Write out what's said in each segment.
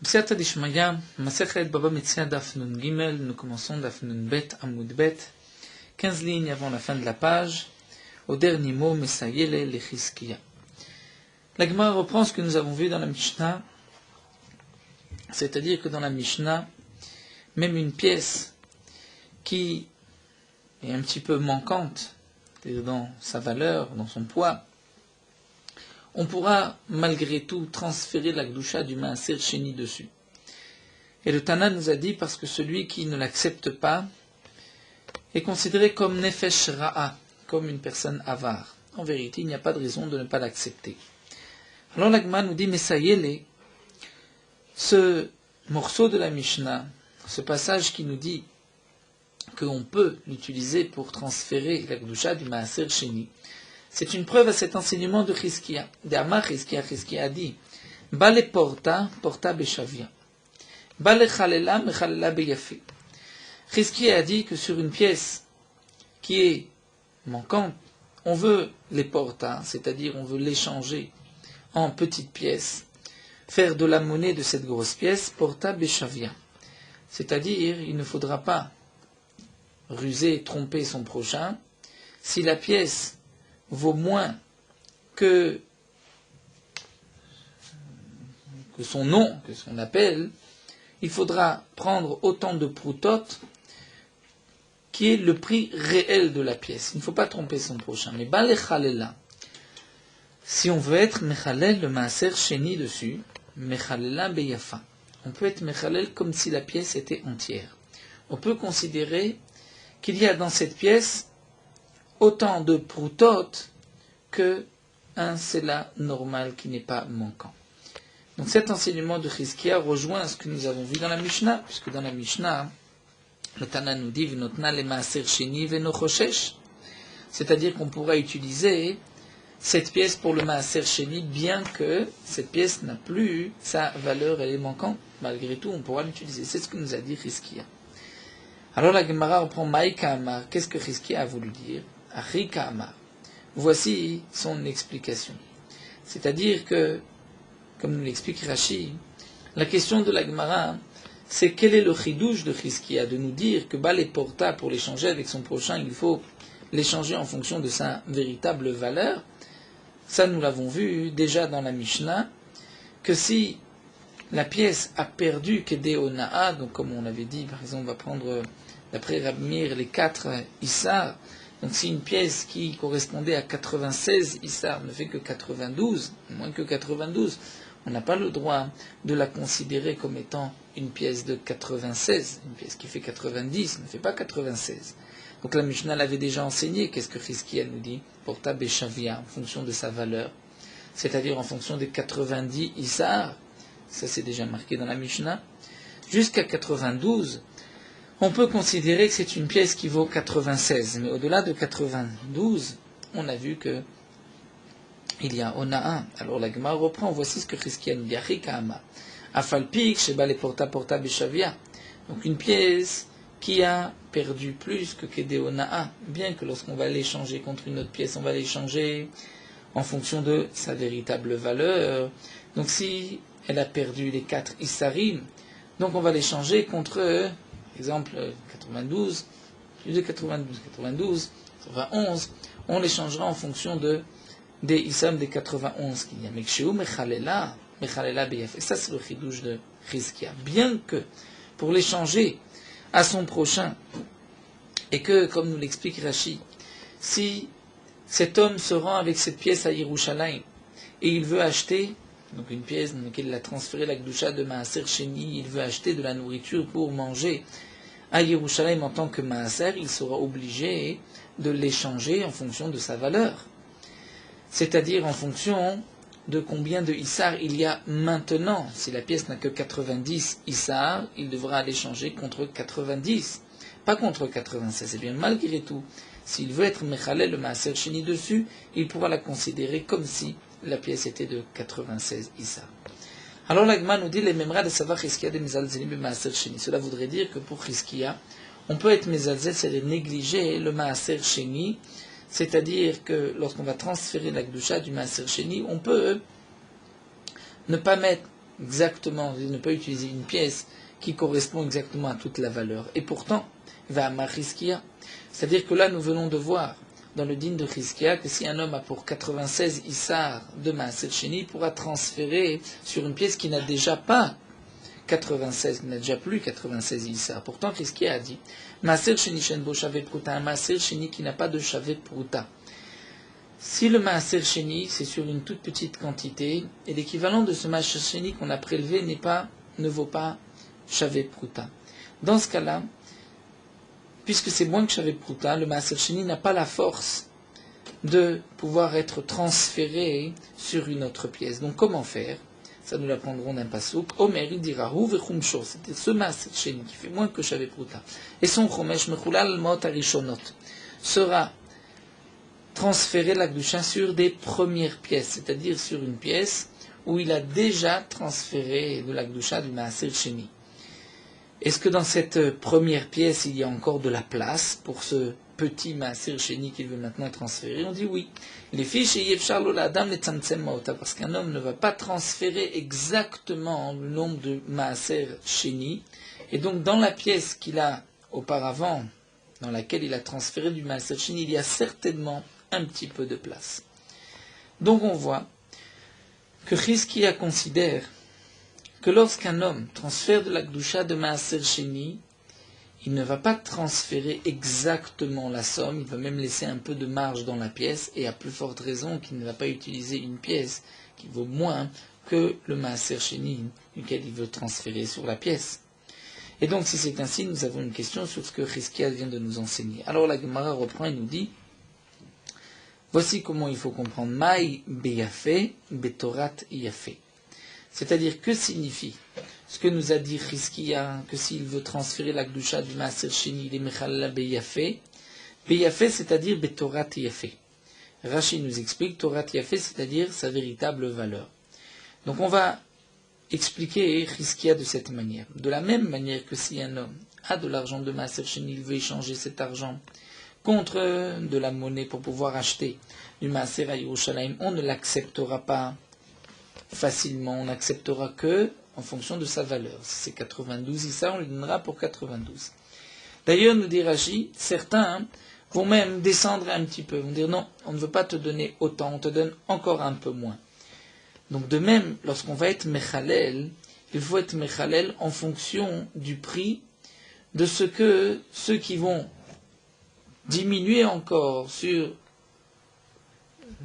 B'siata d'Ishmaya, Masechet Baba Metzia Daf Nun Gimel, nous commençons Daf Nun Bet, Amud Bet, 15 lignes avant la fin de la page, au dernier mot, Mesayele Lechizkiya. La Gemara reprend ce que nous avons vu dans la Mishnah, c'est-à-dire que dans la Mishnah, même une pièce qui est un petit peu manquante dans sa valeur, dans son poids, on pourra malgré tout transférer la Gdusha du Maaser Sheni dessus. Et le Tana nous a dit parce que celui qui ne l'accepte pas est considéré comme Nefesh Ra'a, comme une personne avare. En vérité, il n'y a pas de raison de ne pas l'accepter. Alors l'Agma nous dit, mais ça y est, ce morceau de la Mishnah, ce passage qui nous dit qu'on peut l'utiliser pour transférer la Gdusha du Maaser Sheni, c'est une preuve à cet enseignement de Chizkiya. D'Amar Chizkiya a dit, Bale porta, porta beshavia. Bale chalela, mechalela beyafi. Chizkiya a dit que sur une pièce qui est manquante, on veut les porta, c'est-à-dire on veut l'échanger en petites pièces, faire de la monnaie de cette grosse pièce, porta beshavia. C'est-à-dire, il ne faudra pas ruser et tromper son prochain. Si la pièce vaut moins que son nom, que son appel, il faudra prendre autant de proutotes qui est le prix réel de la pièce. Il ne faut pas tromper son prochain. Mais bale chalela, si on veut être mechalel le maaser sheni dessus, mechalela beyafa. On peut être mechalel comme si la pièce était entière. On peut considérer qu'il y a dans cette pièce autant de proutotes que un sela normal qui n'est pas manquant. Donc cet enseignement de Chizkiya rejoint ce que nous avons vu dans la Mishnah, puisque dans la Mishnah, le Tana nous dit V'notna le maaser sheni v'no choshesh, c'est-à-dire qu'on pourra utiliser cette pièce pour le maaser sheni, bien que cette pièce n'a plus sa valeur, elle est manquante. Malgré tout, on pourra l'utiliser. C'est ce que nous a dit Chizkiya. Alors la Gemara reprend Maïka Amar. Qu'est-ce que Chizkiya a voulu dire? Achika Amar. Voici son explication. C'est-à-dire que, comme nous l'explique Rashi, la question de la Gemara, c'est quel est le chidouche de Chizkiya, de nous dire que Bale Porta, pour l'échanger avec son prochain, il faut l'échanger en fonction de sa véritable valeur. Ça, nous l'avons vu déjà dans la Mishnah, que si la pièce a perdu Kedeona'a, donc comme on avait dit, par exemple, on va prendre, d'après Rabbi Meir, les 4 Issar. Donc si une pièce qui correspondait à 96 Issar ne fait que 92, moins que 92, on n'a pas le droit de la considérer comme étant une pièce de 96. Une pièce qui fait 90 ne fait pas 96. Donc la Mishnah l'avait déjà enseigné. Qu'est-ce que Chizkiya nous dit? Porta beshavia, en fonction de sa valeur, c'est-à-dire en fonction des 90 Issar. Ça c'est déjà marqué dans la Mishnah. Jusqu'à 92, on peut considérer que c'est une pièce qui vaut 96, mais au-delà de 92, on a vu que il y a Ona'a. Alors la Gemara reprend, voici ce que Chizkiya nous dit, Achika'ama. Afalpik, sheba le porta porta beshavia. Donc une pièce qui a perdu plus que Kede Ona'a, bien que lorsqu'on va l'échanger contre une autre pièce, on va l'échanger en fonction de sa véritable valeur. Donc si elle a perdu les 4 Issarim, donc on va l'échanger contre, exemple, 92, plus de 92, 91, on l'échangera en fonction des Issam des 91 qu'il y a. Mais Kshéou Mechalela Beyaf. Et ça, c'est le chidouche de Chizkiya. Bien que, pour l'échanger à son prochain, et que, comme nous l'explique Rashi, si cet homme se rend avec cette pièce à Yerushalayim, et il veut acheter, donc une pièce dans laquelle il a transféré la Gdusha de Maaser Sheni, il veut acheter de la nourriture pour manger à Yerushalayim en tant que Maaser, il sera obligé de l'échanger en fonction de sa valeur. C'est-à-dire en fonction de combien de Issar il y a maintenant. Si la pièce n'a que 90 Issar, il devra l'échanger contre 90, pas contre 96. Et bien malgré tout, s'il veut être Mechalel, le Maaser Sheni dessus, il pourra la considérer comme si la pièce était de 96 Issar. Alors l'Agma nous dit les Memra de savoir Chizkiya de Mezalzelim et Maaser Sheni. Cela voudrait dire que pour Chizkiya, on peut être Mezalzel, c'est-à-dire négliger le Maaser Sheni, c'est-à-dire que lorsqu'on va transférer la Gdusha du Maaser Sheni, on peut ne pas mettre exactement, ne pas utiliser une pièce qui correspond exactement à toute la valeur. Et pourtant, va à Mariskia. C'est-à-dire que là, nous venons de voir dans le din de Chizkia que si un homme a pour 96 Issar de Maaser Sheni, il pourra transférer sur une pièce qui n'a déjà pas 96, qui n'a déjà plus 96 Issar. Pourtant, Chizkia a dit Maaser Sheni Shenbo Shavet Pruta, un Maaser Sheni qui n'a pas de Shavet Pruta. Si le Maaser Sheni, c'est sur une toute petite quantité, et l'équivalent de ce Maaser Sheni qu'on a prélevé ne vaut pas Shavet Pruta. Dans ce cas-là, puisque c'est moins que Shavet Pruta, le Maaser Sheni n'a pas la force de pouvoir être transféré sur une autre pièce. Donc comment faire? Ça nous l'apprendrons d'un pasouk. Omer il dira hu vechumsho, c'était ce Maaser Sheni qui fait moins que Shavet Pruta. Et son chomesh mechulal mot arishonot sera transféré la Kedusha sur des premières pièces, c'est-à-dire sur une pièce où il a déjà transféré de la Kedusha du Maaser Sheni. Est-ce que dans cette première pièce, il y a encore de la place pour ce petit Maaser Sheni qu'il veut maintenant transférer? On dit oui. Les fiches et Yevchar lo l'Adam le tzamtzem ma'ota, parce qu'un homme ne va pas transférer exactement le nombre de Maaser Sheni. Et donc, dans la pièce qu'il a auparavant, dans laquelle il a transféré du Maaser Sheni, il y a certainement un petit peu de place. Donc, on voit que Chizkia considère que lorsqu'un homme transfère de la Kedusha de Maaser Sheni, il ne va pas transférer exactement la somme, il va même laisser un peu de marge dans la pièce, et à plus forte raison qu'il ne va pas utiliser une pièce qui vaut moins que le Maaser Sheni duquel il veut transférer sur la pièce. Et donc, si c'est ainsi, nous avons une question sur ce que Chizkia vient de nous enseigner. Alors la Gemara reprend et nous dit, voici comment il faut comprendre Maï beyafe betorat yafe. C'est-à-dire, que signifie ce que nous a dit Chizkia, que s'il veut transférer la Kedusha du Maaser Sheni, il est Mechalla beyafe. Beyafe, c'est-à-dire betorat yafe. Rashi nous explique, Torat yafe, c'est-à-dire sa véritable valeur. Donc on va expliquer Chizkia de cette manière. De la même manière que si un homme a de l'argent de Maaser Sheni, il veut échanger cet argent contre de la monnaie pour pouvoir acheter du Maaser à Yerushalayim, on ne l'acceptera pas facilement, on n'acceptera que en fonction de sa valeur. Si c'est 92 Issa, on lui donnera pour 92. D'ailleurs, nous dit Rashi, certains vont même descendre un petit peu, vont dire non, on ne veut pas te donner autant, on te donne encore un peu moins. Donc de même, lorsqu'on va être Mechalel, il faut être Mechalel en fonction du prix de ce que ceux qui vont diminuer encore sur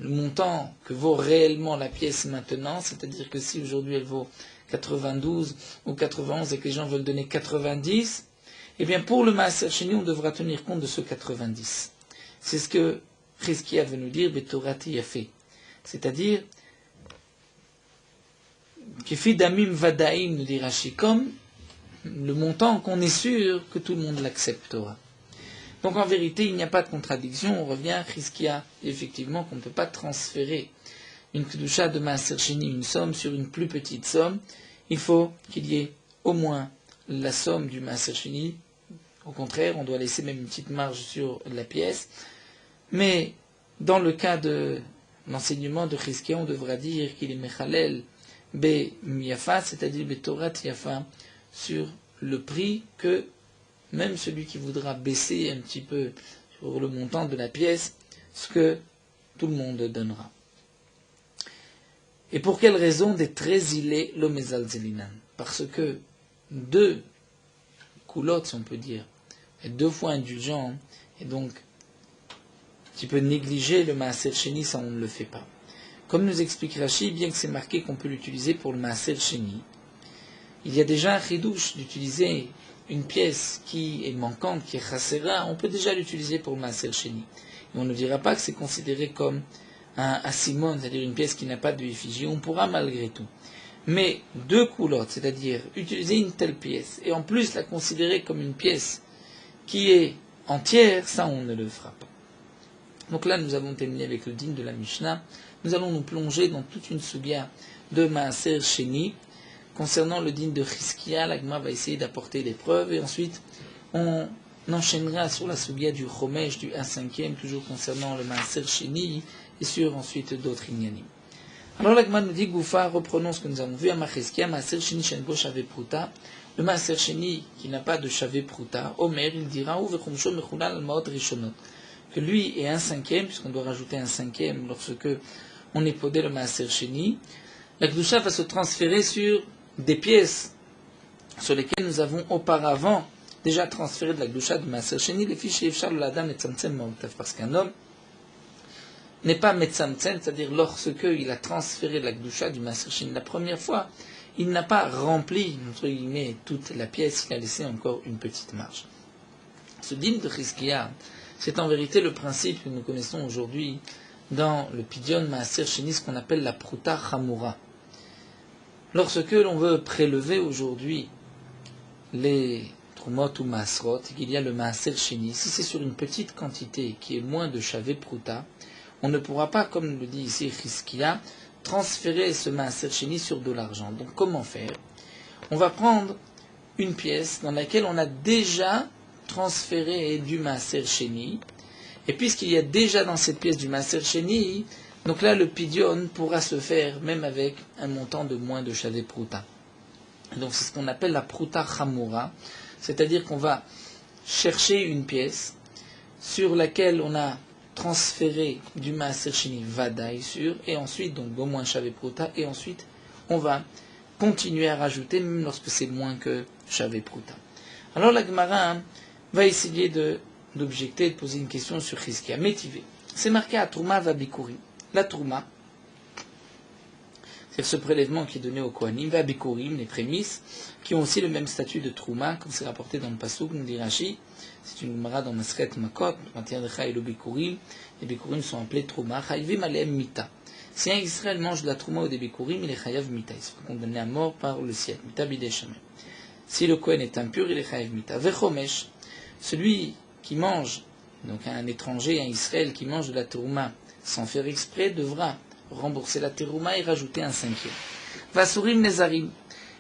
le montant que vaut réellement la pièce maintenant, c'est-à-dire que si aujourd'hui elle vaut 92 ou 91 et que les gens veulent donner 90, eh bien pour le Maaser Sheni, on devra tenir compte de ce 90. C'est ce que Chizkia veut nous dire, Betorati Yafe. C'est-à-dire, Kefi Damim Vadaim, nous dit Rashi, comme le montant qu'on est sûr que tout le monde l'acceptera. Donc en vérité, il n'y a pas de contradiction, on revient à Chizkia, effectivement, qu'on ne peut pas transférer une Kedusha de Maaser Sheni, une somme sur une plus petite somme. Il faut qu'il y ait au moins la somme du Maaser Sheni. Au contraire, on doit laisser même une petite marge sur la pièce. Mais dans le cas de l'enseignement de Chizkia, on devra dire qu'il est Mechalel Be Miyafa, c'est-à-dire Betorat Yafa, sur le prix que même celui qui voudra baisser un petit peu sur le montant de la pièce, ce que tout le monde donnera. Et pour quelle raison des très ilés l'omezalzelinan? Parce que deux coulottes, si on peut dire, est deux fois indulgent, et donc un petit peu négliger le Maaser Sheni, ça on ne le fait pas. Comme nous explique Rashi, bien que c'est marqué qu'on peut l'utiliser pour le Maaser Sheni, il y a déjà un chidouche d'utiliser une pièce qui est manquante, qui est chassera, on peut déjà l'utiliser pour le Maaser Sheni. Et on ne dira pas que c'est considéré comme un asimon, c'est-à-dire une pièce qui n'a pas de effigie, on pourra malgré tout. Mais deux coulottes, c'est-à-dire utiliser une telle pièce, et en plus la considérer comme une pièce qui est entière, ça on ne le fera pas. Donc là nous avons terminé avec le din de la Mishnah, nous allons nous plonger dans toute une sugya de Maaser Sheni. Concernant le din de Chizkia, l'Agma va essayer d'apporter des preuves, et ensuite on enchaînera sur la sugya du Chomesh, du 1/5, toujours concernant le Maaser Sheni, et sur ensuite d'autres inyanim. Alors l'Agma nous dit, Goufa, reprenons ce que nous avons vu à Macheskia, Maaser Sheni Shenbo Shave Pruta, le Maaser Sheni qui n'a pas de Shave Pruta, Omer, il dira, ou Vechumsho Mechulal Maot Rishonot, que lui est un cinquième, puisqu'on doit rajouter un cinquième lorsque on épodait le Maaser Sheni, la Kedusha va se transférer sur des pièces sur lesquelles nous avons auparavant déjà transféré de la Kedusha du Maaser Sheni, les fiches Efshar l'Adam et Tzamtzem Maotav, parce qu'un homme n'est pas Metzamtzen, c'est-à-dire lorsque il a transféré de la Kedusha du Maaser Sheni la première fois, il n'a pas rempli, entre guillemets, toute la pièce, il a laissé encore une petite marge. Ce dîme de Chizkiah, c'est en vérité le principe que nous connaissons aujourd'hui dans le Pidyon Maaser Sheni, ce qu'on appelle la Pruta Chamura. Lorsque l'on veut prélever aujourd'hui les Trumot ou Maasrot, et qu'il y a le Maaser Sheni, si c'est sur une petite quantité qui est moins de Shavé Pruta, on ne pourra pas, comme le dit ici Chizkiah, transférer ce Maaser Sheni sur de l'argent. Donc comment faire? On va prendre une pièce dans laquelle on a déjà transféré du Maaser Sheni, et puisqu'il y a déjà dans cette pièce du Maaser Sheni, donc là le Pidyon pourra se faire même avec un montant de moins de Shavé Pruta. Donc c'est ce qu'on appelle la Pruta Chamura, c'est-à-dire qu'on va chercher une pièce sur laquelle on a transféré du Maaser Sheni Vadaï sur, et ensuite, donc au moins Shavé Pruta, et ensuite on va continuer à rajouter, même lorsque c'est moins que Shavé Pruta. Alors la Gemara va essayer d'objecter, de poser une question sur Chizkiah. Métivé. C'est marqué à Trouma va Bikurim. La Trouma, c'est ce prélèvement qui est donné au Kohanim, va Bikurim, les prémices, qui ont aussi le même statut de Trouma, comme c'est rapporté dans le Pasuk, nous dit Rashi. C'est une Gemara dans Masret Makot, matière de Chai et le Bikurim. Les Bikurim sont appelés Trouma. Chayvim aleem mita. Si un Israël mange de la Trouma ou des Bikurim, il est Chayav mita. Il se fait condamner à mort par le ciel. Mita bidei shamem. Si le Kohen est impur, il est Chayav mita. Vechomesh, celui qui mange, donc un étranger, un Israël qui mange de la Trouma sans faire exprès, devra rembourser la Trouma et rajouter un cinquième. Vasurim nezarim.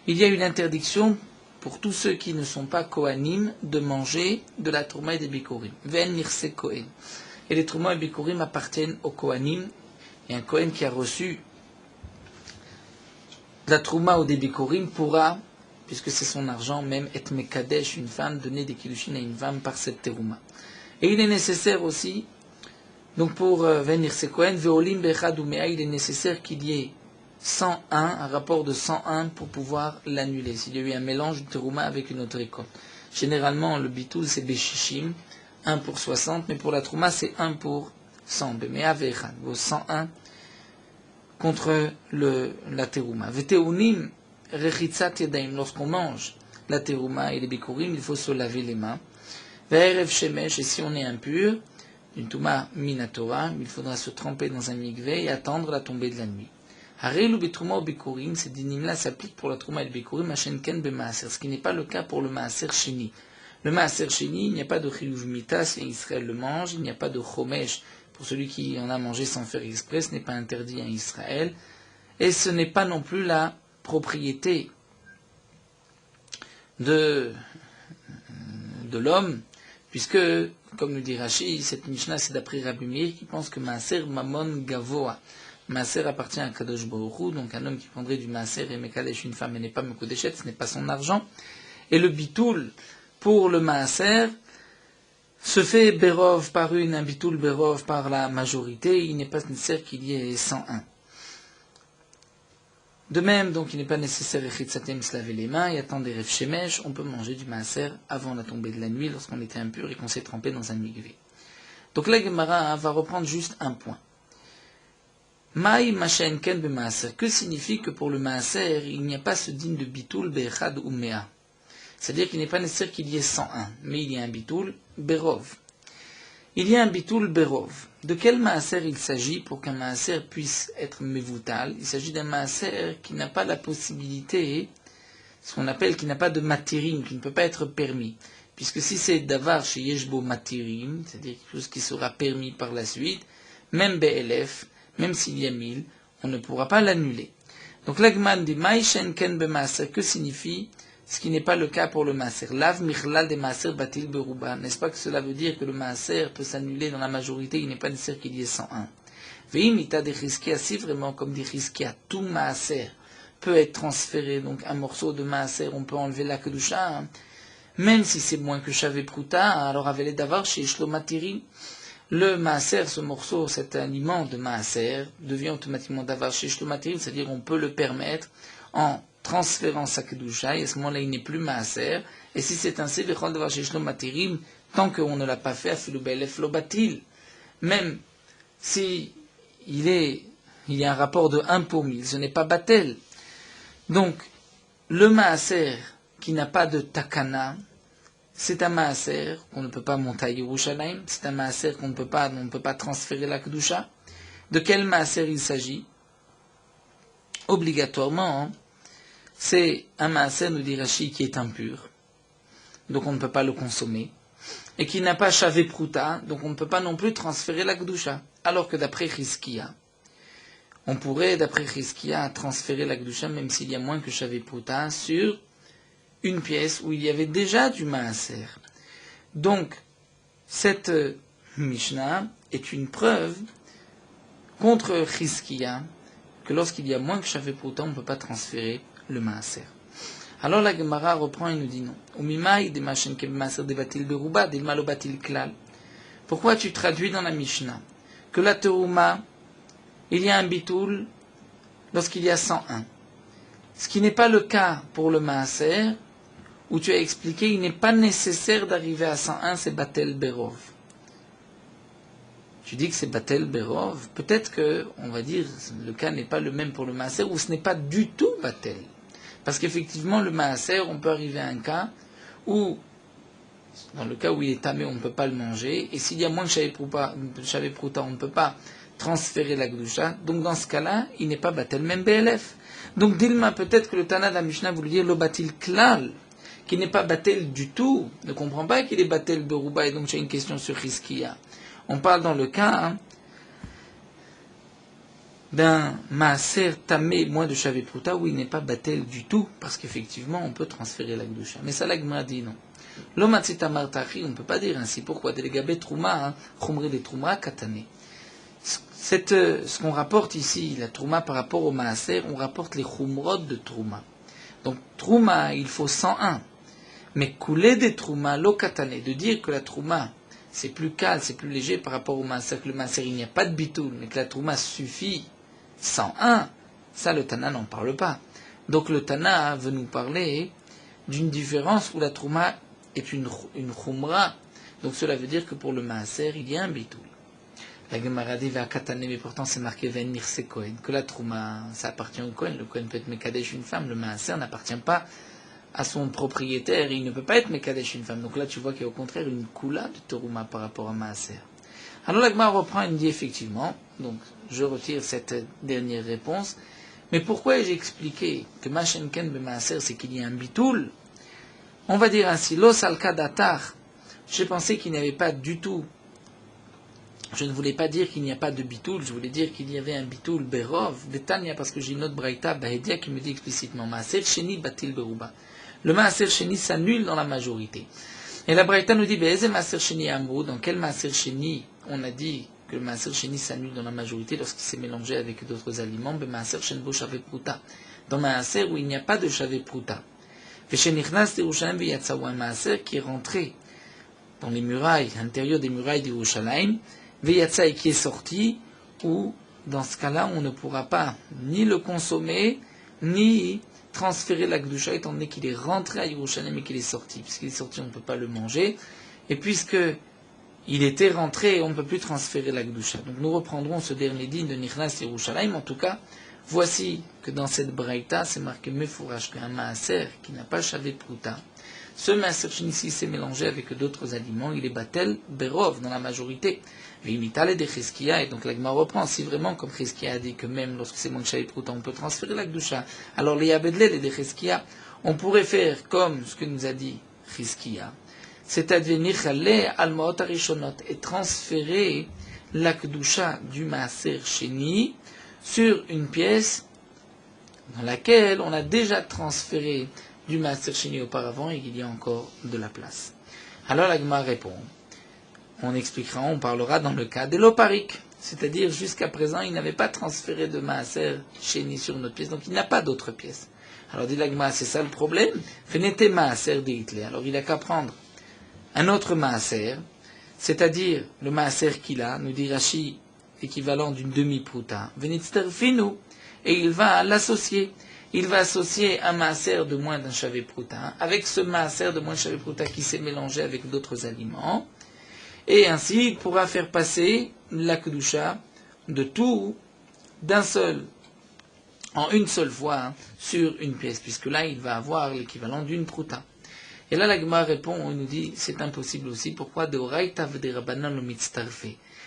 Il y a une interdiction pour tous ceux qui ne sont pas Kohanim de manger de la Trouma et des Bikurim. Ven nirse Kohen. Et les Trouma et Bikurim appartiennent aux Kohanim. Et un Kohen qui a reçu de la Trouma ou des Bikurim pourra, puisque c'est son argent, même être Mekadesh, une femme, donner des Kiddushin à une femme par cette Trouma. Et il est nécessaire aussi, donc pour venir ces Kohen, Veolim Bechad ou Mea, il est nécessaire qu'il y ait 101, un rapport de 101 pour pouvoir l'annuler, s'il y a eu un mélange de Terouma avec une autre récolte. Généralement, le bitoul, c'est Beshishim, 1 pour 60, mais pour la Trouma, c'est 1 pour 100. Bemea Vechad, 101 contre la Terouma. Veteunim Rechitzat Yadaim, lorsqu'on mange la Terouma et les Bikurim, il faut se laver les mains. Ve'erev Shemesh, et si on est impur, d'une Touma Minatora, il faudra se tremper dans un mikvé et attendre la tombée de la nuit. Harelu betrouma ou bikurim, ces dynimes-là s'appliquent pour la trouma et le bikurim, machenken be maaser, ce qui n'est pas le cas pour le maaser sheni. Le maaser sheni, il n'y a pas de chiyuv mita si Israël le mange, il n'y a pas de chomesh pour celui qui en a mangé sans faire exprès, ce n'est pas interdit à Israël, et ce n'est pas non plus la propriété de l'homme, puisque, comme nous dit Rashi, cette Mishnah c'est d'après Rabbi Meir qui pense que maaser mamon gavoa. Maaser appartient à Kadosh Baruch Hu, donc un homme qui prendrait du maaser et mekadesh une femme et n'est pas mekodeshet, ce n'est pas son argent. Et le bitoul, pour le maaser, se fait berov par un bitoul berov par la majorité, il n'est pas nécessaire qu'il y ait 101. De même, donc, il n'est pas nécessaire de se laver les mains et attendre des rêves shemesh, on peut manger du maaser avant la tombée de la nuit lorsqu'on était impur et qu'on s'est trempé dans un mikvé. Donc la Gemara va reprendre juste un point. Maï Machen Ken be Maaser. Que signifie que pour le Maaser, il n'y a pas ce digne de Bitoul Bechad ou Mea? C'est-à-dire qu'il n'est pas nécessaire qu'il y ait 101, mais il y a un Bitoul Berov. Il y a un Bitoul Berov. De quel Maaser il s'agit pour qu'un Maaser puisse être Mevoutal? Il s'agit d'un Maaser qui n'a pas la possibilité, ce qu'on appelle qui n'a pas de Matirim, qui ne peut pas être permis. Puisque si c'est Davar chez Yeshbo Matirim, c'est-à-dire quelque chose qui sera permis par la suite, même BLF, même s'il y a 1000, on ne pourra pas l'annuler. Donc l'agman dit Maïchen ken be maaser, que signifie ce qui n'est pas le cas pour le maaser? Lav michlal de maaser batil beruba. N'est-ce pas que cela veut dire que le maaser peut s'annuler dans la majorité, il n'est pas nécessaire qu'il y ait 101. Veimita de Chizkia, si vraiment, comme dit Chizkia, tout maaser peut être transféré, donc un morceau de maaser, on peut enlever la kedusha, hein, même si c'est moins que Shavé Pruta, alors avec les davar chez Shlomatiri, le maaser, ce morceau, cet aliment de maaser, devient automatiquement davar chez Shlomatiri, c'est-à-dire on peut le permettre en transférant sa kedusha, et à ce moment-là il n'est plus maaser, et si c'est ainsi, vechol davar chez Shlomatiri, tant qu'on ne l'a pas fait, afilu be'elef lo batil, même si il y a un rapport de 1 pour 1000, ce n'est pas batel. Donc, le maaser qui n'a pas de takana, c'est un maaser qu'on ne peut pas monter à Yerushalayim, c'est un maaser on ne peut pas transférer la kedusha. De quel maaser il s'agit? Obligatoirement, c'est un maaser, nous dit Rashi, qui est impur, donc on ne peut pas le consommer, et qui n'a pas shavé pruta, donc on ne peut pas non plus transférer la kedusha. Alors que d'après Chizkia, on pourrait, d'après Chizkia, transférer la kedusha, même s'il y a moins que shavé pruta, sur une pièce où il y avait déjà du maaser. Donc, cette Mishnah est une preuve contre Chizkia que lorsqu'il y a moins que shavé pruta, on ne peut pas transférer le maaser. Alors la Gemara reprend et nous dit non. Pourquoi tu traduis dans la Mishnah que la terouma, il y a un bitoul lorsqu'il y a 101. Ce qui n'est pas le cas pour le maaser, où tu as expliqué il n'est pas nécessaire d'arriver à 101, c'est batel berov. Tu dis que c'est batel berov, peut-être que, on va dire, le cas n'est pas le même pour le maaser, ou ce n'est pas du tout batel. Parce qu'effectivement, le maaser, on peut arriver à un cas où, dans le cas où il est tamé, on ne peut pas le manger, et s'il y a moins de shavé pruta, on ne peut pas transférer la kedusha, donc dans ce cas-là, il n'est pas batel, même BLF. Donc Dilma, peut-être que le Tana de la Mishnah voulait dire lo batil klal, qui n'est pas batel du tout, ne comprend pas qu'il est batel beruba, et donc j'ai une question sur Chizkia. On parle dans le cas d'un maaser tamé moins de shavé pruta où il n'est pas batel du tout, parce qu'effectivement on peut transférer la kedusha. Mais ça la Gemara dit non. Lo matzita martachi, on ne peut pas dire ainsi. Pourquoi? Delegabé trouma, chumri de trouma katane. Ce qu'on rapporte ici, la trouma par rapport au maaser, on rapporte les chumrod de trouma. Donc trouma, il faut 101. Mais couler des trouma, lo katane, de dire que la trouma c'est plus calme, c'est plus léger par rapport au maaser, que le maaser il n'y a pas de bitoul, mais que la trouma suffit 101, ça le Tana n'en parle pas. Donc le Tana veut nous parler d'une différence où la trouma est une khumra. Donc cela veut dire que pour le maaser, il y a un bitoul. La Gemara dit va katane, mais pourtant c'est marqué ven mirse kohen, que la trouma, ça appartient au kohen. Le kohen peut être mekadesh une femme, le maaser n'appartient pas à son propriétaire, il ne peut pas être mekadesh une femme. Donc là tu vois qu'il y a au contraire une koula de terouma par rapport à maaser. Alors la Gemara reprend et me dit effectivement, donc je retire cette dernière réponse, mais pourquoi ai-je expliqué que Machenken be maaser, c'est qu'il y a un bitoul? On va dire ainsi, los alka datar, j'ai pensé qu'il n'y avait pas du tout, je ne voulais pas dire qu'il n'y a pas de bitoul, je voulais dire qu'il y avait un bitoul berov, betania, parce que j'ai une autre braïta, bahedia, qui me dit explicitement, maaser sheni batil beruba. Le maaser sheni s'annule dans la majorité. Et la braïta nous dit, be'eze maaser sheni amrou, dans quel maaser sheni on a dit que le maaser sheni s'annule dans la majorité lorsqu'il s'est mélangé avec d'autres aliments, be maaser shenbo shavé pruta. Dans maaser où il n'y a pas de shavé pruta. Veshenichnas d'Yerushalayim v'yatzaou, un maaser qui est rentré dans les murailles, à l'intérieur des murailles d'Yerushalayim, v'yatza, et qui est sorti, où dans ce cas-là on ne pourra pas ni le consommer, ni transférer la kedusha, étant donné qu'il est rentré à Yerushalayim et qu'il est sorti. Puisqu'il est sorti, on ne peut pas le manger, et puisque il était rentré, on ne peut plus transférer la kedusha. Donc nous reprendrons ce dernier din de Nichnas Yerushalayim. En tout cas, voici que dans cette braïta, c'est marqué mefourash, qu'un maaser qui n'a pas shavé pruta, ce maaser ici s'est mélangé avec d'autres aliments, il est batel berov dans la majorité. V'imitale de Chizkia, et donc la Gemara reprend, si vraiment comme Chizkia a dit que même lorsque c'est moins de shavé pruta, on peut transférer la kedusha, alors les yabedle et de Chizkia, on pourrait faire comme ce que nous a dit Chizkia, c'est-à-dire nichale almaot arishonot, et transférer la kedusha du maaser sheni sur une pièce dans laquelle on a déjà transféré du maaser sheni auparavant et qu'il y a encore de la place. Alors la Gemara répond, on expliquera, on parlera dans le cas de l'oparik. c'est-à-dire jusqu'à présent, il n'avait pas transféré de maaser sheni sur une autre pièce, donc il n'a pas d'autre pièce. Alors dit l'agma, c'est ça le problème. Fenete maaser de Hitler. Alors il n'a qu'à prendre un autre maaser, c'est-à-dire le maaser qu'il a, nous dit Rashi, équivalent d'une demi-prouta. Venitzterfinu, et il va l'associer. Il va associer un maaser de moins d'un chavé prouta avec ce maaser de moins d'un chavé prouta qui s'est mélangé avec d'autres aliments. Et ainsi, il pourra faire passer la kedusha de tout d'un seul, en une seule fois, sur une pièce, puisque là, il va avoir l'équivalent d'une prouta. Et là, la Gemara répond, il nous dit, c'est impossible aussi. Pourquoi de oraita v'de rabanan lo mitztarfe?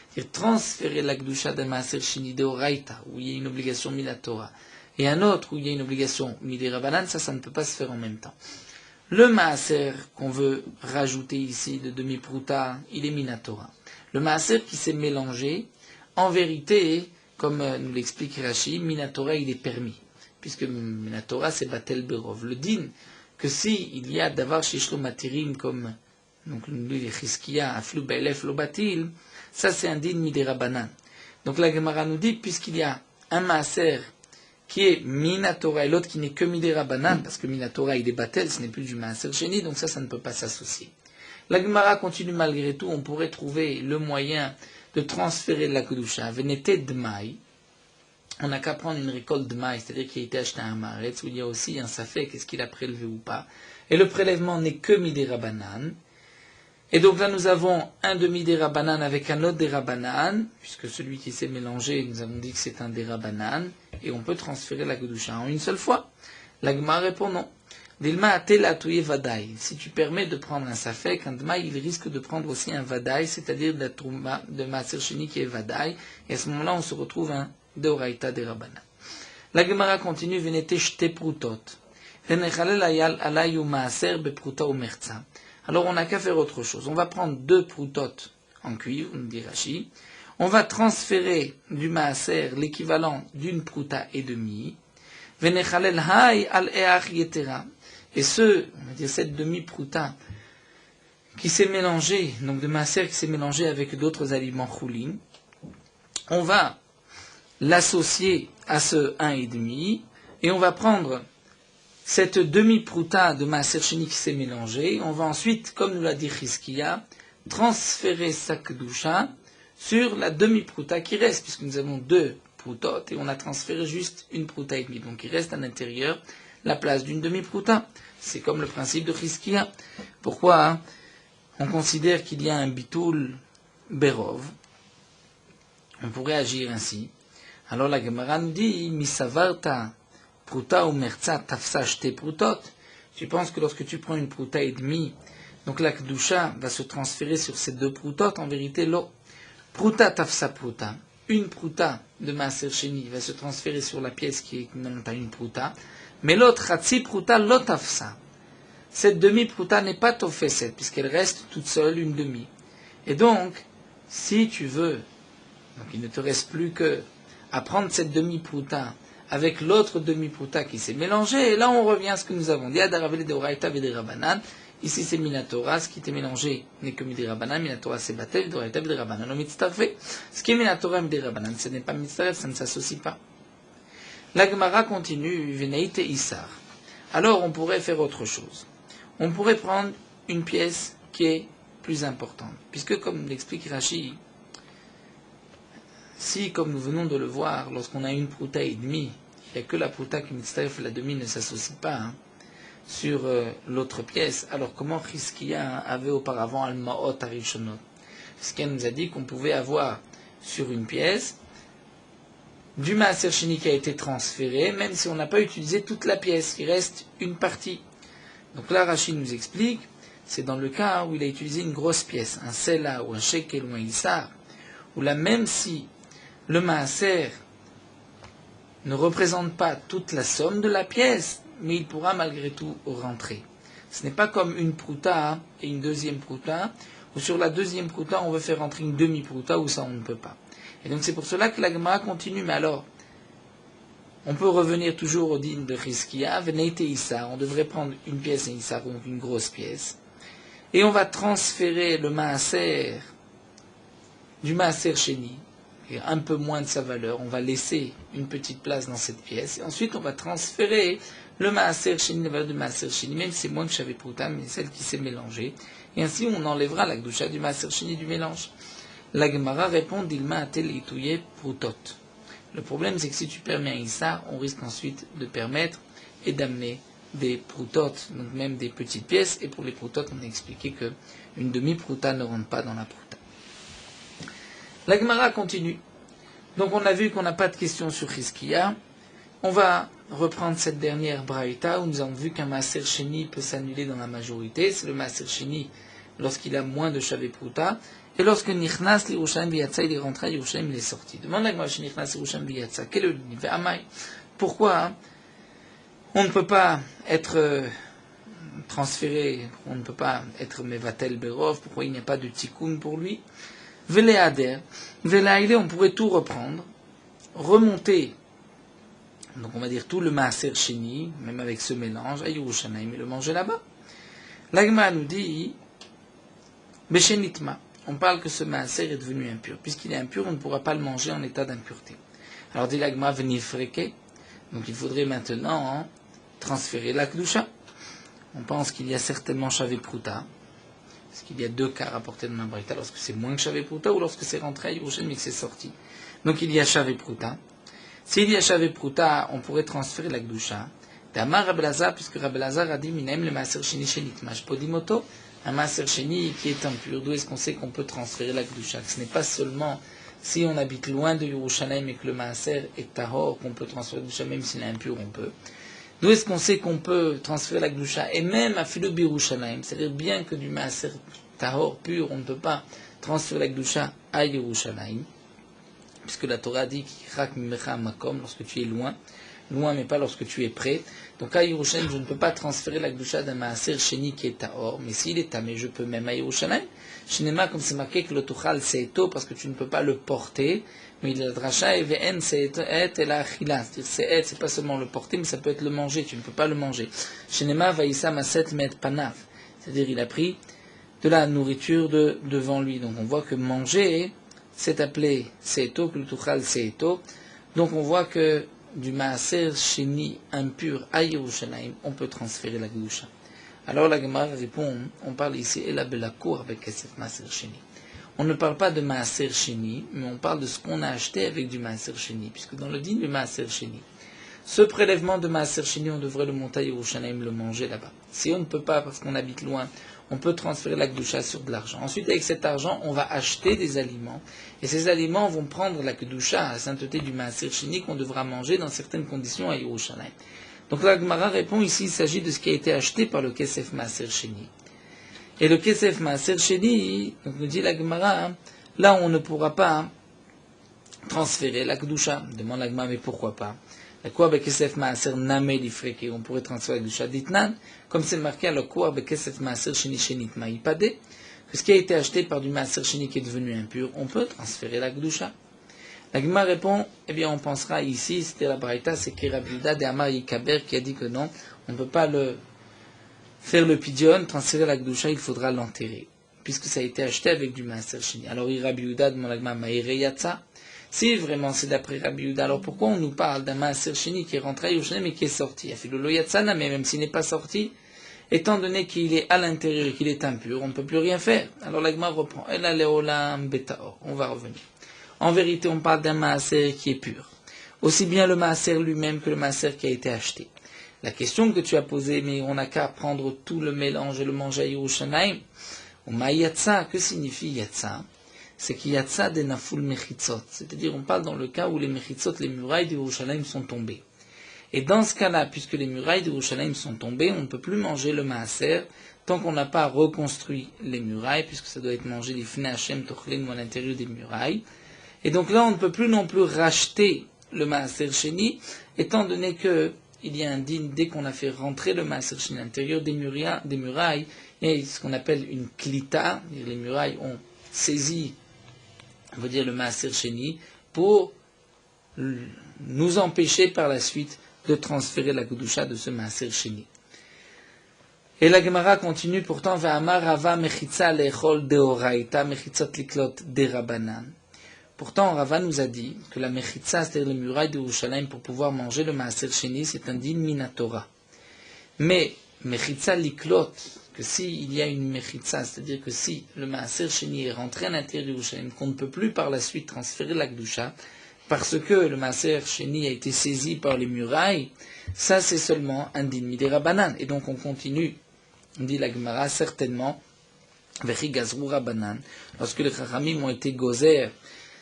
C'est-à-dire transférer la kedusha d'un maaser sheni de oraita, où il y a une obligation minatora, et un autre où il y a une obligation midé rabanan, ça ne peut pas se faire en même temps. Le maaser qu'on veut rajouter ici de demi-prouta, il est minatora. Le maaser qui s'est mélangé, en vérité, comme nous l'explique Rashi, minatora il est permis. Puisque minatora c'est batel berov. Le din, que si il y a d'avoir shishlo matirim comme, donc les chiskiya, aflu be'elef lo batil, ça c'est un din midé rabanan. Donc la Gemara nous dit, puisqu'il y a un maaser qui est minatora et l'autre qui n'est que midé rabanan, parce que minatora il est batel, ce n'est plus du maaser sheni, donc ça ne peut pas s'associer. La Gemara continue malgré tout, on pourrait trouver le moyen de transférer la kedusha. Venete d'maï, on n'a qu'à prendre une récolte de maïs, c'est-à-dire qu'il a été acheté à un maretz, où il y a aussi un safek, est-ce qu'il a prélevé ou pas. Et le prélèvement n'est que midé rabanan. Et donc là, nous avons un demi des rabanan avec un autre des rabanan, puisque celui qui s'est mélangé, nous avons dit que c'est un des rabanan, et on peut transférer la kedusha en une seule fois. La Gemara répond non. Dilma atel atouye vadaï. Si tu permets de prendre un safek, un dma, il risque de prendre aussi un vadaï, c'est-à-dire de la trouma de maaser sheni qui est vadaï, et à ce moment-là, on se retrouve un deoraita des rabanan. La Gemara continue, venete shte prutot. Venechalel ayal alayu maaser be pruta ou merza. Alors on n'a qu'à faire autre chose. On va prendre 2 proutotes en cuivre, nous dit Rashi. On va transférer du maaser l'équivalent d'une prouta et demi. Venechalel hay al each yetera. Et on va dire cette demi-prouta qui s'est mélangée, donc de maaser qui s'est mélangée avec d'autres aliments choulin, on va l'associer à ce 1,5 et on va prendre cette demi-prouta de maaser sheni qui s'est mélangée, on va ensuite, comme nous l'a dit Chizkiya, transférer sa kedusha sur la demi-prouta qui reste, puisque nous avons 2 proutotes et on a transféré juste une prouta et demie. Donc il reste à l'intérieur la place d'une demi-prouta. C'est comme le principe de Chizkiya. Pourquoi on considère qu'il y a un bitoul berov? On pourrait agir ainsi. Alors la Gemara nous dit, misavarta pruta ou merza tafsa shte prutot. Tu penses que lorsque tu prends une pruta et demie, donc la kedusha va se transférer sur ces 2 prutot? En vérité, lo. Pruta tafsa pruta. Une pruta de maaser sheni va se transférer sur la pièce qui est non pas une pruta, mais l'autre hatsi pruta lo tafsa. Cette demi-pruta n'est pas tofeset, puisqu'elle reste toute seule une demi. Et donc, si tu veux, donc il ne te reste plus que à prendre cette demi-pruta avec l'autre demi-prouta qui s'est mélangé, et là on revient à ce que nous avons dit, Adaravele de Oraita Vede Rabanan, ici c'est Minatora, ce qui était mélangé n'est que Mide Rabanan, Minatora c'est Batel, Oraita Vede Rabanan, ce qui est Minatora Mide Rabanan, ce n'est pas Mitzaref, ça ne s'associe pas. La Gemara continue, Veneite Issar. Alors on pourrait faire autre chose. On pourrait prendre une pièce qui est plus importante, puisque comme l'explique Rashi, si, comme nous venons de le voir, lorsqu'on a une prouta et demie, il n'y a que la prouta qui mitzaref, la demi ne s'associe pas sur l'autre pièce, alors comment Chizkiya avait auparavant al-ma'ot arishonot? Chizkiya nous a dit qu'on pouvait avoir sur une pièce du maaser sheni qui a été transféré, même si on n'a pas utilisé toute la pièce, il reste une partie. Donc là, Rashi nous explique, c'est dans le cas où il a utilisé une grosse pièce, un sela ou un shekel ou un issar, où là, même si le maaser ne représente pas toute la somme de la pièce, mais il pourra malgré tout rentrer. Ce n'est pas comme une prouta et une deuxième prouta, où sur la deuxième prouta, on veut faire rentrer une demi-prouta, où ça on ne peut pas. Et donc c'est pour cela que la Gemara continue, mais alors, on peut revenir toujours au din de Chizkiya, Veneite Issar, on devrait prendre une pièce et Issar, donc une grosse pièce, et on va transférer le maaser du maaser sheni, et un peu moins de sa valeur, on va laisser une petite place dans cette pièce, et ensuite on va transférer le maaser sheni, la valeur du maaser sheni, même si c'est moins que Shavé Prouta, mais celle qui s'est mélangée, et ainsi on enlèvera la Gdusha du maaser sheni du mélange. La Gemara répond d'Ilma atel itouye proutot. Le problème c'est que si tu permets un Issa, on risque ensuite de permettre et d'amener des proutot, donc même des petites pièces, et pour les proutot on a expliqué que une demi-prouta ne rentre pas dans la prouta. La Gemara continue. Donc on a vu qu'on n'a pas de questions sur Chizkiya. On va reprendre cette dernière braïta où nous avons vu qu'un maaser sheni peut s'annuler dans la majorité. C'est le maaser sheni lorsqu'il a moins de Shavé Prouta. Et lorsque Nichnas l'Yerushalayim v'yatsa, il est rentré à Yerushalayim, il est sorti. Demande la Gemara, Nichnas l'Yerushalayim v'yatsa, quel est le niveau Amai? Pourquoi on ne peut pas être transféré, on ne peut pas être Mevatel Berov, pourquoi il n'y a pas de tikkun pour lui? Veléader, on pourrait tout reprendre, remonter, donc on va dire tout le maaser sheni, même avec ce mélange, à Yerushalayim, et le manger là-bas. L'Agma nous dit, Beshenitma, on parle que ce maaser est devenu impur. Puisqu'il est impur, on ne pourra pas le manger en état d'impureté. Alors dit l'Agma, venifreke, donc il faudrait maintenant transférer la Kedusha. On pense qu'il y a certainement Shavé Prouta, parce qu'il y a deux cas rapportés dans la Braïta, lorsque c'est moins que Shavé Prouta ou lorsque c'est rentré à Yerushalayim mais que c'est sorti. Donc il y a Shavé Prouta. S'il y a Shavé Prouta, on pourrait transférer la Kedusha. D'Amar Rabbi Elazar, puisque Rabbi Elazar a dit Minaim le maaser sheni shenitmash podimoto, un maaser sheni qui est impur. D'où est-ce qu'on sait qu'on peut transférer la Kedusha? Ce n'est pas seulement si on habite loin de Yerushalayim et que le maaser est tahor qu'on peut transférer la Kedusha, même s'il est impur, on peut. D'où est-ce qu'on sait qu'on peut transférer la Kedusha? Et même à Philo Birushalayim, c'est-à-dire bien que du maaser tahor pur, on ne peut pas transférer la Kedusha à Yerushalayim, puisque la Torah dit Kirak mimecha makom, lorsque tu es loin mais pas lorsque tu es près. Donc à Yerushalayim, je ne peux pas transférer la Kedusha d'un maaser sheni qui est tahor, mais s'il est tamé, je peux même à Yerushalayim. Shinema, comme c'est marqué que le tuchal seeto, parce que tu ne peux pas le porter, mais il a dracha et ve'en seet et la achila. C'est-à-dire c'est pas seulement le porter, mais ça peut être le manger, tu ne peux pas le manger. Shinema vaïsa maset met panav, c'est-à-dire il a pris de la nourriture devant lui. Donc on voit que manger, c'est appelé seeto, que le tuchal seeto. Donc on voit que du maaser sheni impur à Yerushalayim, on peut transférer la Kedusha. Alors la Gemara répond, on parle ici et la belakour avec kesef maaser sheni. On ne parle pas de maaser sheni, mais on parle de ce qu'on a acheté avec du maaser sheni, puisque dans le din du maaser sheni, ce prélèvement de maaser sheni, on devrait le monter à Yerushalayim, le manger là-bas. Si on ne peut pas parce qu'on habite loin, on peut transférer la Kedusha sur de l'argent. Ensuite, avec cet argent, on va acheter des aliments. Et ces aliments vont prendre la Kedusha, la sainteté du maaser sheni qu'on devra manger dans certaines conditions à Yerushalayim. Donc la Gemara répond ici, il s'agit de ce qui a été acheté par le kesef maaser sheni. Et le kesef maaser sheni, donc nous dit la Gemara, là on ne pourra pas transférer la Kedusha. Demande la Gemara, mais pourquoi pas? La quoi bekesef maaser name lifreke, on pourrait transférer la Kedusha d'itnan, comme c'est marqué à la quoi bekesef maaser sheni shenitma ipade, que ce qui a été acheté par du maaser sheni qui est devenu impur, on peut transférer la Kedusha. La Gemara répond, eh bien on pensera ici, c'était la Braïta, c'est Rabbi Yehuda de Amar Yikaber qui a dit que non, on ne peut pas faire le pidion, transférer la Kedusha, il faudra l'enterrer, puisque ça a été acheté avec du maaser sheni. Alors Rabbi Yehuda demande à la Gemara, Maïre Yatsa, si vraiment c'est d'après Rabbi Yehuda, alors pourquoi on nous parle d'un maaser sheni qui est rentré à Yerushalayim mais qui est sorti? Afilolo Yatsana, mais même s'il n'est pas sorti, étant donné qu'il est à l'intérieur et qu'il est impur, on ne peut plus rien faire. Alors la Gemara reprend, Ela leolam betaor, on va revenir. En vérité, on parle d'un maaser qui est pur. Aussi bien le maaser lui-même que le maaser qui a été acheté. La question que tu as posée, mais on n'a qu'à prendre tout le mélange et le manger à Yerushalayim. Ou ma yatsa, que signifie yatsa? C'est qu'il yatsa de naful mechitzot. C'est-à-dire, on parle dans le cas où les mechitzot, les murailles de Yerushalayim sont tombées. Et dans ce cas-là, puisque les murailles de Yerushalayim sont tombées, on ne peut plus manger le maaser tant qu'on n'a pas reconstruit les murailles, puisque ça doit être mangé des fnei Hashem tochlin ou à l'intérieur des murailles. Et donc là, on ne peut plus non plus racheter le maaser sheni, étant donné que il y a un din, dès qu'on a fait rentrer le maaser sheni à l'intérieur des murailles, il y a ce qu'on appelle une klita, les murailles ont saisi, on va dire, le maaser sheni, pour nous empêcher par la suite de transférer la Kedusha de ce maaser sheni. Et la Gemara continue pourtant, Va'amar Rava mechitza lechol deoraita mechitzot liklot derabanan. Pourtant, Rava nous a dit que la mechitza, c'est-à-dire les murailles de Yerushalayim, pour pouvoir manger le maaser sheni, c'est un din minatora. Mais mechitza liklot, que s'il y a une mechitza, c'est-à-dire que si le maaser sheni est rentré à l'intérieur de Yerushalayim, qu'on ne peut plus par la suite transférer la kedusha, parce que le maaser sheni a été saisi par les murailles, ça c'est seulement un din midirabanan. Et donc on continue, on dit la Gemara, certainement, vechi gazru rabanan, lorsque les chachamim ont été gozer,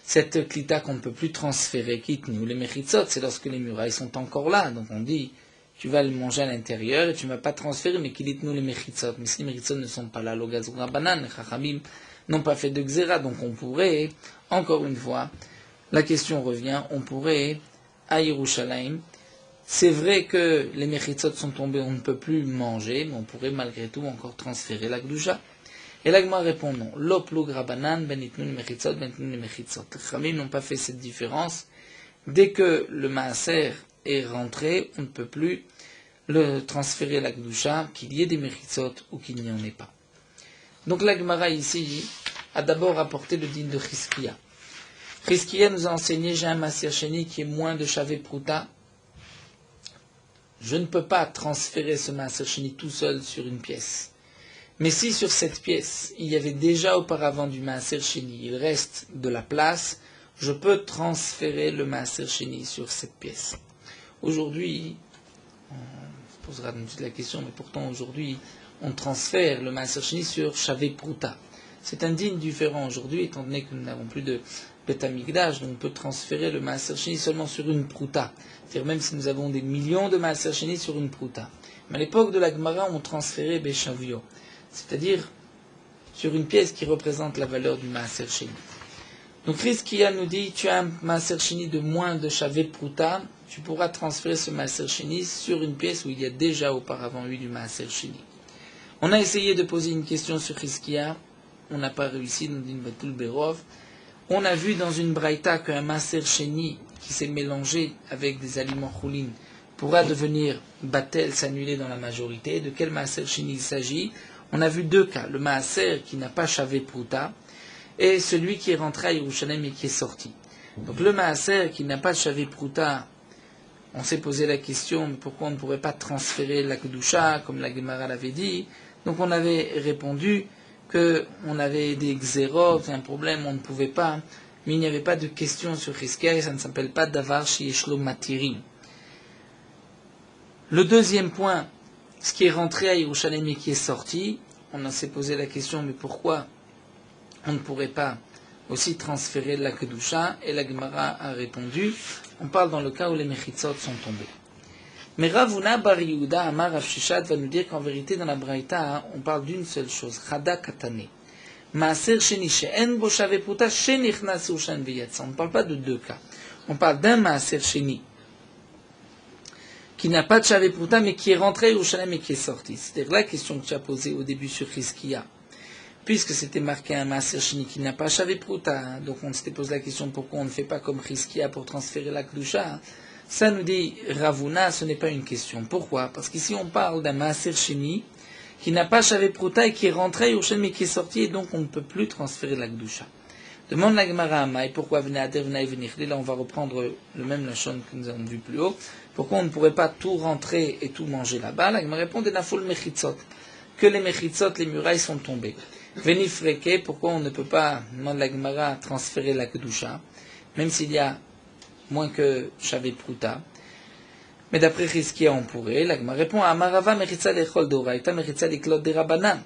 cette klita qu'on ne peut plus transférer, kitni, ou les mechitzot, c'est lorsque les murailles sont encore là. Donc on dit, tu vas le manger à l'intérieur et tu ne vas pas transférer, mais kilitnu les mechitzot. Mais si les mechitzot ne sont pas là, lo gazru rabanan, les chachamim n'ont pas fait de xéra. Donc on pourrait, encore une fois, la question revient, on pourrait, à Yerushalayim, c'est vrai que les mechitzot sont tombés, on ne peut plus manger, mais on pourrait malgré tout encore transférer la kedusha. Et la Gemara répond non. L'oplug rabanan ben itnu mechitzot ben itnu mechitzot. Les Chachamim n'ont pas fait cette différence. Dès que le maaser est rentré, on ne peut plus le transférer la kedusha, qu'il y ait des mechitzot ou qu'il n'y en ait pas. Donc la Gemara ici a d'abord apporté le din de Chizkiya. Chizkiya nous a enseigné, j'ai un maaser sheni qui est moins de shavé pruta. Je ne peux pas transférer ce maaser sheni tout seul sur une pièce. Mais si sur cette pièce, il y avait déjà auparavant du maaser sheni, il reste de la place, je peux transférer le maaser sheni sur cette pièce. Aujourd'hui, on se posera tout de suite la question, mais pourtant aujourd'hui, on transfère le maaser sheni sur shavé pruta. C'est un din différent aujourd'hui, étant donné que nous n'avons plus de Bet Hamikdash, donc on peut transférer le maaser sheni seulement sur une pruta. C'est-à-dire même si nous avons des millions de maaser sheni sur une pruta. Mais à l'époque de la Gemara, on transférait Beshavio. C'est-à-dire sur une pièce qui représente la valeur du maaser sheni. Donc Chizkiya nous dit, tu as un maaser sheni de moins de shavé pruta, tu pourras transférer ce maaser sheni sur une pièce où il y a déjà auparavant eu du maaser sheni. On a essayé de poser une question sur Chizkiya, on n'a pas réussi, nous dit Batul Berov. On a vu dans une braïta qu'un maaser sheni qui s'est mélangé avec des aliments choulin pourra devenir batel, s'annuler dans la majorité. De quel maaser sheni il s'agit? On a vu deux cas, le maaser qui n'a pas shavé pruta et celui qui est rentré à Yerushalayim et qui est sorti. Donc le maaser qui n'a pas shavé pruta, on s'est posé la question, mais pourquoi on ne pourrait pas transférer la kedusha, comme la Gemara l'avait dit? Donc on avait répondu qu'on avait des xérot, un problème, on ne pouvait pas, mais il n'y avait pas de question sur Chizkiya, ça ne s'appelle pas davar sheyeshlo matirim. Le deuxième point, ce qui est rentré à Yerushalayim et qui est sorti, on s'est posé la question, mais pourquoi on ne pourrait pas aussi transférer la kedusha? Et la Gemara a répondu, on parle dans le cas où les mechitzot sont tombés. Mais Ravuna Bar Yehuda Amar Rav Sheshet va nous dire qu'en vérité dans la Braïta, on parle d'une seule chose, Chada Katane. Maaser Sheni She'en Bo Shavé Pruta Shenichnas Yerushalayim V'Yatsa. On ne parle pas de deux cas. On parle d'un Maaser Sheni qui n'a pas de shavé pruta, mais qui est rentré à Yerushalayim et qui est sorti. C'est-à-dire la question que tu as posée au début sur Chizkiya. Puisque c'était marqué un maaser sheni qui n'a pas shavé pruta, donc on s'était posé la question pourquoi on ne fait pas comme Chizkiya pour transférer la kedusha. Ça nous dit Ravuna, ce n'est pas une question. Pourquoi? Parce qu'ici on parle d'un maaser sheni qui n'a pas shavé pruta et qui est rentré à Yerushalayim et qui est sorti, et donc on ne peut plus transférer la kedusha. Demande la Gemara à Maï, pourquoi venez à venez venir. Là, on va reprendre le même lachon que nous avons vu plus haut. Pourquoi on ne pourrait pas tout rentrer et tout manger là-bas? La Gemara répond, Denafol mechitzot. Que les mechitzot, les murailles sont tombées. Veni freke, pourquoi on ne peut pas, demande la Gemara, transférer la kedusha, même s'il y a moins que shavé pruta. Mais d'après Chizkiya, on pourrait. La Gemara répond, Amarava mechitza lechol doraita, mechitza liklot derabanan.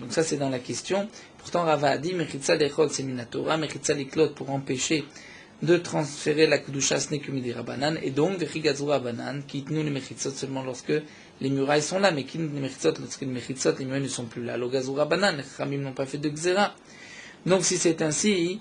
Donc ça, c'est dans la question. Pourtant, Rava a dit, Mechitza lechol c'est minatora, Mechitza liklot pour empêcher de transférer la kedusha, ce n'est que midi rabanan, et donc, Vechi gazru rabanan, qui tenu les mechitzot seulement lorsque les murailles sont là, mais qui les mechitzot, lorsque les mechitzot, les murailles ne sont plus là. Lo gazru rabanan, les chamim n'ont pas fait de xéra. Donc, si c'est ainsi,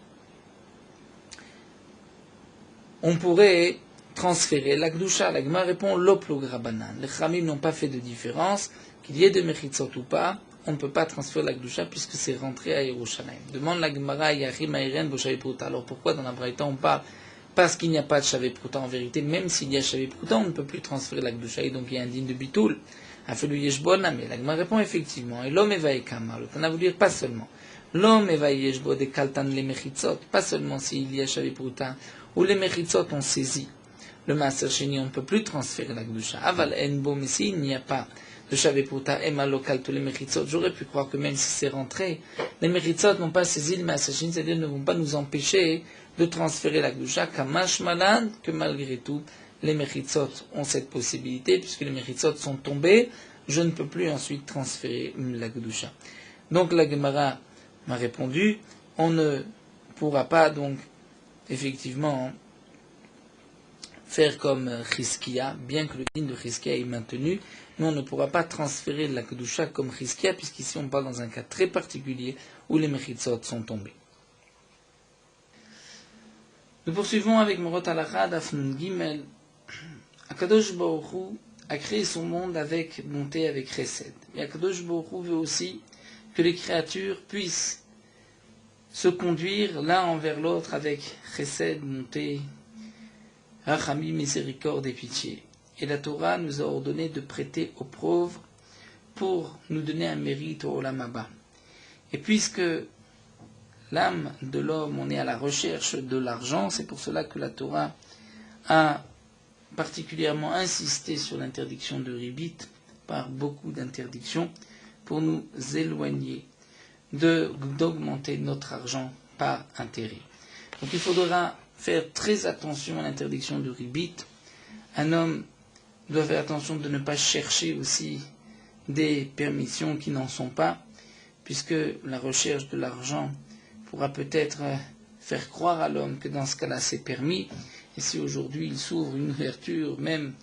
on pourrait transférer la kedusha. La Gemara répond, Loplug rabanan. Les chamim n'ont pas fait de différence, qu'il y ait de mechitzot ou pas, on ne peut pas transférer la kedusha puisque c'est rentré à Yerushalayim. Demande la Gemara, Yachim Ayren Bo Shavé Pruta. Alors pourquoi dans la Braïta on parle? Parce qu'il n'y a pas de Shavé Pruta en vérité, même s'il y a Shavé Pruta, on ne peut plus transférer la kedusha, et donc il y a un din de bitoul. Afelu yeshbo name. La Gemara répond effectivement. Et l'homme evaï kama. Le Tana veut dire pas seulement. L'homme evaï yeshbo de kaltan les mechitzot. Pas seulement s'il y a shavipruta ou les mechitzot ont saisi le maaser sheni, on ne peut plus transférer la kedusha. Aval enbo, mais s'il n'y a pas de shavipruta ema lokal tous les mechitzot, j'aurais pu croire que même si c'est rentré, les mechitzot n'ont pas saisi le maaser sheni, c'est-à-dire ne vont pas nous empêcher de transférer la kedusha. Kamash malad, que malgré tout les mechitzot ont cette possibilité, puisque les mechitzot sont tombés, je ne peux plus ensuite transférer la kedusha. Donc la Gemara m'a répondu, on ne pourra pas donc effectivement faire comme Chizkia, bien que le digne de Chizkia est maintenu, mais on ne pourra pas transférer la kedusha comme Chizkia, puisqu'ici on parle dans un cas très particulier où les mechitzot sont tombés. Nous poursuivons avec Morot Halakha, Daf Nun Gimel. Akadosh Baruch Hu a créé son monde avec bonté, avec chesed. Et Akadosh Baruch Hu veut aussi que les créatures puissent se conduire l'un envers l'autre avec chesed, bonté, rachamim, miséricorde et pitié. Et la Torah nous a ordonné de prêter aux pauvres pour nous donner un mérite au Olam Haba. Et puisque l'âme de l'homme, on est à la recherche de l'argent, c'est pour cela que la Torah a particulièrement insisté sur l'interdiction de ribit par beaucoup d'interdictions pour nous éloigner d'augmenter notre argent par intérêt. Donc il faudra faire très attention à l'interdiction de ribit. Un homme doit faire attention de ne pas chercher aussi des permissions qui n'en sont pas, puisque la recherche de l'argent pourra peut-être faire croire à l'homme que dans ce cas-là c'est permis. Et si aujourd'hui il s'ouvre une ouverture, même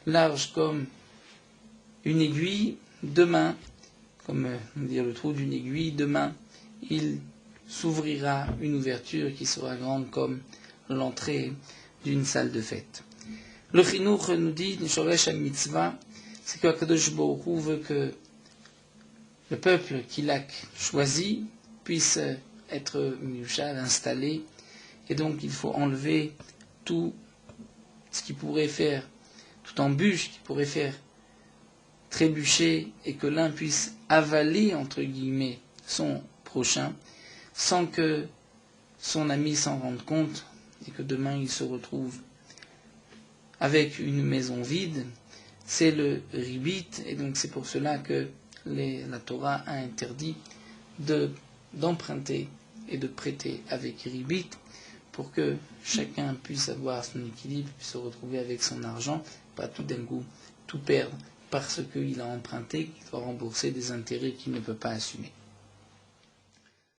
large comme une aiguille, demain, comme dire le trou d'une aiguille, demain il s'ouvrira une ouverture qui sera grande comme l'entrée d'une salle de fête. Le Chinuch nous dit, Shoresh al-Mitzvah, c'est que Akadosh Baruch Hu veut que le peuple qu'il a choisi puisse être miushal, installé, et donc il faut enlever tout ce qui pourrait faire, toute embûche qui pourrait faire trébucher, et que l'un puisse avaler, entre guillemets, son prochain, sans que son ami s'en rende compte, et que demain il se retrouve avec une maison vide. C'est le ribit, et donc c'est pour cela que la Torah a interdit d'emprunter et de prêter avec ribit, pour que chacun puisse avoir son équilibre, puisse se retrouver avec son argent, pas tout d'un coup tout perdre parce qu'il a emprunté, qu'il doit rembourser des intérêts qu'il ne peut pas assumer.